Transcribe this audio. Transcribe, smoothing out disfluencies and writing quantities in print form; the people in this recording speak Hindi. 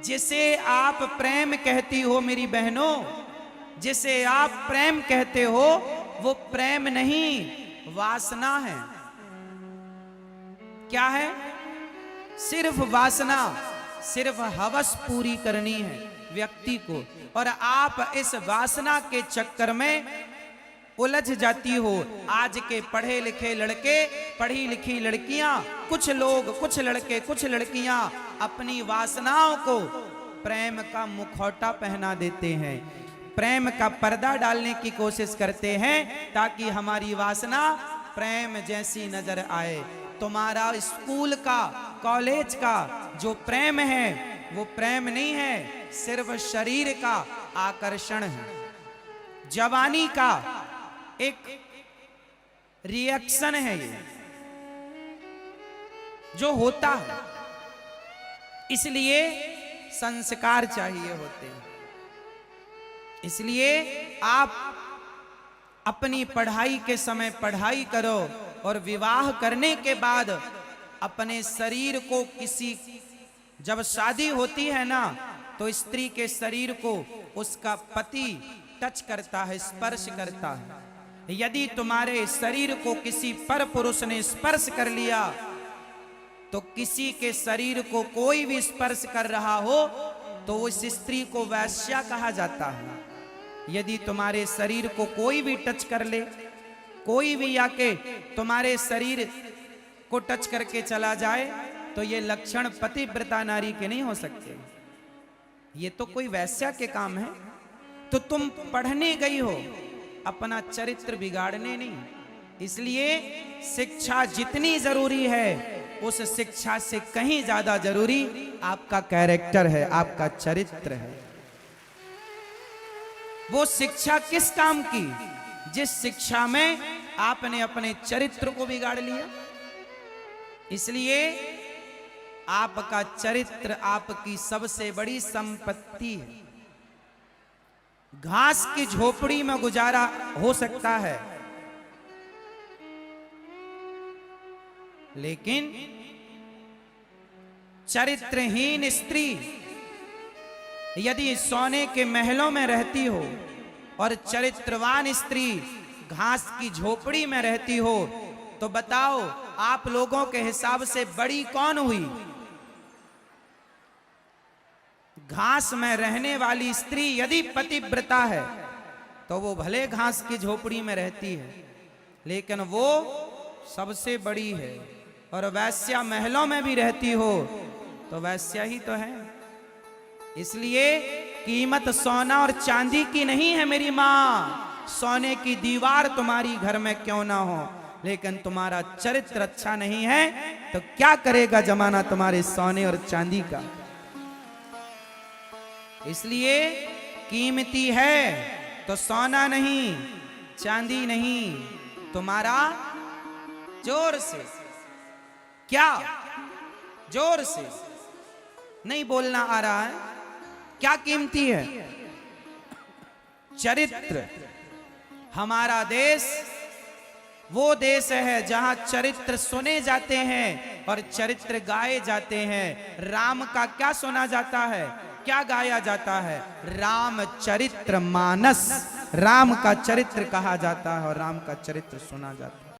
जिसे आप प्रेम कहती हो मेरी बहनों, जिसे आप प्रेम कहते हो वो प्रेम नहीं, वासना है। क्या है? सिर्फ वासना, सिर्फ हवस पूरी करनी है व्यक्ति को, और आप इस वासना के चक्कर में उलझ जाती हो। आज के पढ़े लिखे लड़के, पढ़ी लिखी लड़कियां, कुछ लोग, कुछ लड़के, कुछ लड़कियां अपनी वासनाओं को प्रेम का मुखौटा पहना देते हैं, प्रेम का पर्दा डालने की कोशिश करते हैं ताकि हमारी वासना प्रेम जैसी नजर आए। तुम्हारा स्कूल का, कॉलेज का जो प्रेम है वो प्रेम नहीं है, सिर्फ शरीर का आकर्षण है, जवानी का एक रिएक्शन है ये जो होता है। इसलिए संस्कार चाहिए होते हैं। इसलिए आप अपनी पढ़ाई के समय पढ़ाई करो और विवाह करने के बाद अपने शरीर को किसी, जब शादी होती है ना तो स्त्री के शरीर को उसका पति टच करता है, स्पर्श करता है। यदि तुम्हारे शरीर को किसी पर पुरुष ने स्पर्श कर लिया तो किसी के शरीर को कोई भी स्पर्श कर रहा हो तो उस स्त्री को वैश्या कहा जाता है। यदि तुम्हारे शरीर को कोई भी टच कर ले, कोई भी आके तुम्हारे शरीर को टच करके चला जाए तो ये लक्षण पतिव्रता नारी के नहीं हो सकते, ये तो कोई वैश्या के काम है। तो तुम पढ़ने गई हो अपना चरित्र बिगाड़ने नहीं। इसलिए शिक्षा जितनी जरूरी है उस शिक्षा से कहीं ज्यादा जरूरी आपका कैरेक्टर है, आपका चरित्र है। वो शिक्षा किस काम की? जिस शिक्षा में आपने अपने चरित्र को बिगाड़ लिया। इसलिए आपका चरित्र आपकी सबसे बड़ी संपत्ति है। घास की झोपड़ी में गुजारा हो सकता है, लेकिन चरित्रहीन स्त्री यदि सोने के महलों में रहती हो और चरित्रवान स्त्री घास की झोपड़ी में रहती हो तो बताओ आप लोगों के हिसाब से बड़ी कौन हुई? घास में रहने वाली स्त्री यदि पतिव्रता है तो वो भले घास की झोपड़ी में रहती है लेकिन वो सबसे बड़ी है। और वैश्या महलों में भी रहती हो तो वैश्या ही तो है। इसलिए कीमत सोना और चांदी की नहीं है मेरी मां। सोने की दीवार तुम्हारी घर में क्यों ना हो, लेकिन तुम्हारा चरित्र अच्छा नहीं है तो क्या करेगा जमाना तुम्हारे सोने और चांदी का। इसलिए कीमती है तो सोना नहीं, चांदी नहीं, तुम्हारा जोर से, क्या जोर से नहीं बोलना आ रहा है, क्या कीमती है? चरित्र। हमारा देश वो देश है जहां चरित्र सुने जाते हैं और चरित्र गाए जाते हैं। राम का क्या सुना जाता है, क्या गाया जाता है? रामचरित्र मानस, राम का चरित्र कहा जाता है और राम का चरित्र सुना जाता है।